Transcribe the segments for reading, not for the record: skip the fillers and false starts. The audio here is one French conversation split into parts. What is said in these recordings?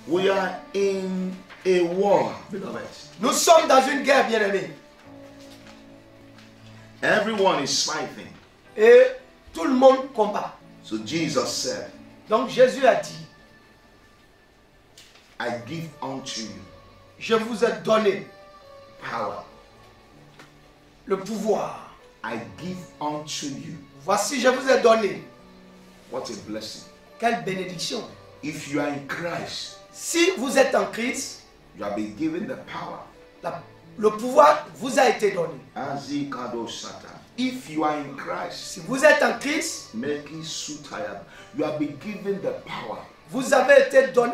We are in a war, beloved. Nous sommes dans une guerre, bien-aimés. Everyone is fighting. Et tout le monde combat. So Jesus said, Donc Jésus a dit, I give unto you je vous ai donné power. le pouvoir. I give unto you. Voici, je vous ai donné. What a blessing. Quelle bénédiction. If you are in Christ, Si vous êtes en Christ, you have been given the power. le pouvoir vous a été donné. Azikado Satan. If you are in Christ, Si vous êtes en Christ, Meki Sutayab, you have been given the power. vous avez été donné,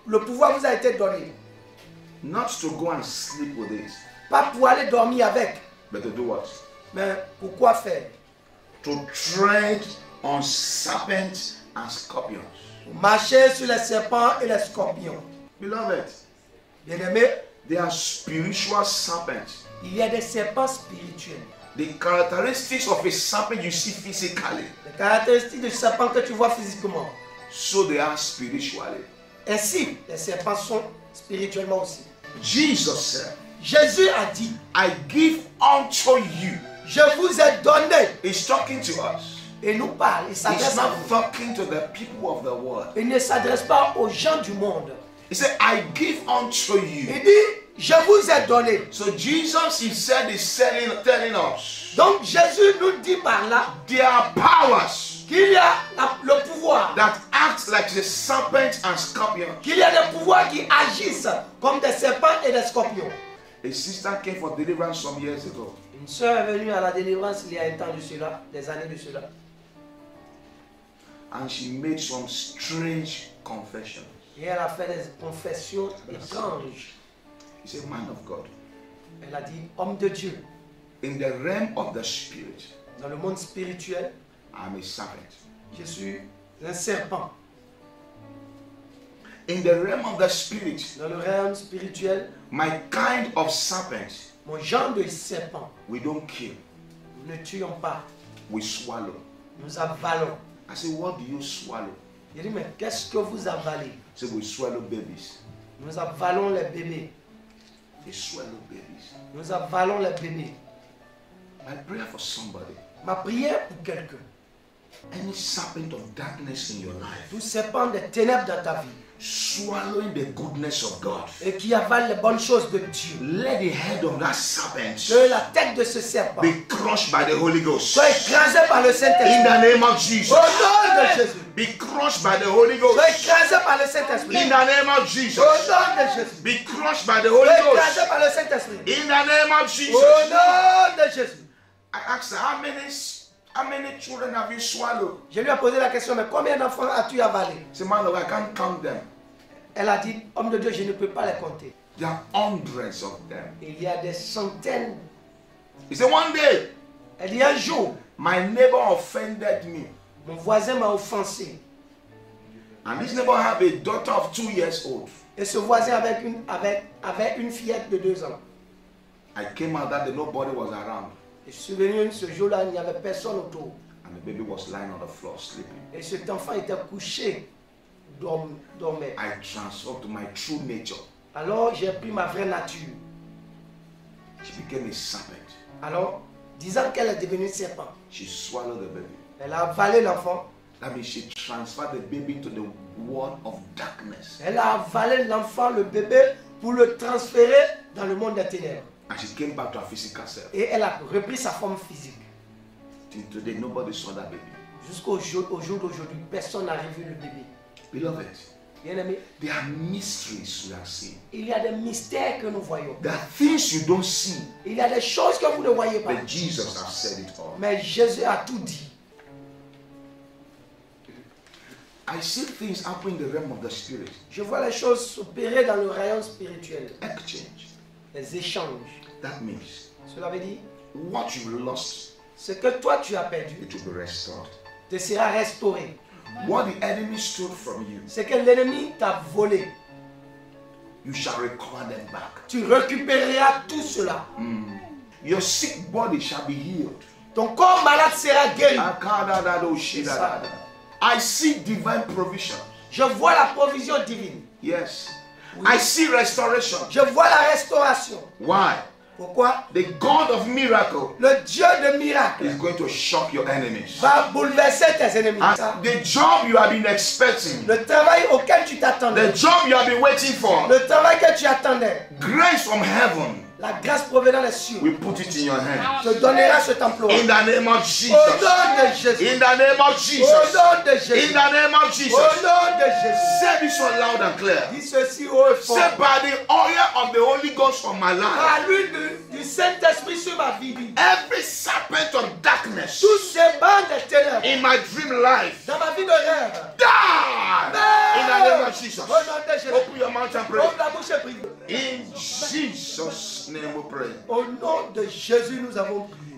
le pouvoir vous a été donné. Not to go and sleep with it, Pas pour aller dormir avec, but to do what? mais pour quoi faire? To tread on serpents and scorpions. Pour marcher sur les serpents et les scorpions. Beloved, Bien-aimés, they are spiritual serpents. il y a des serpents spirituels. The characteristics of a serpent you see physically, Les caractéristiques du serpent que tu vois physiquement. so they are spiritually. Ainsi, les serpents sont spirituellement aussi. Jesus said, Jésus a dit, I give unto you. je vous ai donné. He's talking to us. Et nous parle, il He's s'adresse à not vous. talking to the people of the world. Il ne s'adresse pas aux gens du monde. He said, I give unto you. Il dit, je vous ai donné. So Jesus, he said, is telling us Donc Jésus nous dit par là there are powers qu'il y a le pouvoir, that act like the serpents and scorpions. qu'il y a des pouvoirs qui agissent comme des serpents et des scorpions. A sister came for deliverance some years ago. Une sœur est venue à la délivrance il y a un temps de cela, des années de cela. And she made some strange confessions. Et elle a fait des confessions étranges. He said, man of God, Elle a dit, homme de Dieu, in the realm of the spirit, dans le monde spirituel, I'm a serpent. je suis un serpent. In the realm of the spirit, Dans le règne spirituel, my kind of serpent, mon genre de serpent, we don't kill, nous ne tuons pas, we swallow. nous avalons. I said, what do you swallow? Il dit, mais qu'est-ce que vous avalez? He said, we swallow babies. Nous avalons les bébés. They swallow babies. Nous avalons les bébés. My prayer for somebody, Ma prière pour quelqu'un, any serpent of darkness in your life, tout serpent des ténèbres dans ta vie, swallowing the goodness of God, et qui avale les bonnes choses de Dieu, let the head of that serpent que la tête de ce serpent be crushed by the Holy Ghost. soit écrasée par le In Saint-Esprit. the name of Jesus. Au nom de Jésus. Be crushed by the Holy Ghost. Soit écrasée par le In Saint-Esprit. the name of Au Jesus. nom de Jésus. Be crushed by the Holy Soit Ghost. écrasée par le Saint-Esprit. In the name of Au Jesus. nom de Jésus. I asked her, how many children have you swallowed? Je lui ai posé la question, mais combien d'enfants as-tu avalé? She said, man, I can't count them. Elle a dit, homme de Dieu, je ne peux pas les compter. There are hundreds of them. Il y a des centaines. He said, one day, Elle dit, un jour, my neighbor offended me. mon voisin m'a offensé. And this neighbor had a daughter of 2 years old. Et ce voisin avait une fillette de 2 ans. I came out that day, nobody was around. Et je suis venu ce jour-là, il n'y avait personne autour. And the baby was lying on the floor sleeping. Et cet enfant était couché, dormait. I transformed to my true nature. Alors j'ai pris ma vraie nature. She became a serpent. Alors, disant qu'elle est devenue serpent, She swallowed the baby. elle a avalé l'enfant. That means she transferred the baby to the world of darkness. Elle a avalé l'enfant, le bébé, pour le transférer dans le monde des ténèbres. And she came back to her physical self. Et elle a repris sa forme physique. Till today, nobody saw that baby. Jusqu'au jour d'aujourd'hui, personne n'a revu le bébé. Beloved, Bien-aimé, there are mysteries we are seeing. il y a des mystères que nous voyons. There are things you don't see. Il y a des choses que vous ne voyez pas. But Jesus has said it all. Mais Jésus a tout dit. I see things happen in the realm of the spirit. Je vois les choses s'opérer dans le rayon spirituel. Exchange. Les échanges. That means Cela veut dire, what you lost, ce que toi tu as perdu it will be restored. te sera restauré. What the enemy stole from you, Ce que l'ennemi t'a volé, you shall recover them back. tu récupéreras tout cela. Your sick body shall be healed. Ton corps malade sera guéri. I see divine provision. Je vois la provision divine. Yes. Oui. I see restoration. Je vois la restauration. Why? Pourquoi? The God of miracle Le Dieu de miracles is going to shock your enemies. va bouleverser tes ennemis. And the job you have been expecting, Le travail auquel tu t'attendais, the job you have been waiting for, le travail que tu attendais, grace from heaven, la grâce provenant des cieux, we put it in your hand. te donnera cet emploi. In the name of Au Jesus. nom de Jésus. In the name of Au Jesus. nom de In Jésus. the name of Au Jesus. nom de Jésus. Say this one loud and clear. Dis ceci haut et fort. Say, by the oil of the Holy Ghost on my life, Par l'huile du Saint-Esprit sur ma vie, every serpent of darkness tous ces bandes de ténèbres in my dream life, dans ma vie de rêve, die in the name of Jesus. au nom de Jésus. Open your mouth and pray. Ouvre la bouche et prie. In Jesus' name we pray. Au nom de Jésus, nous avons prié.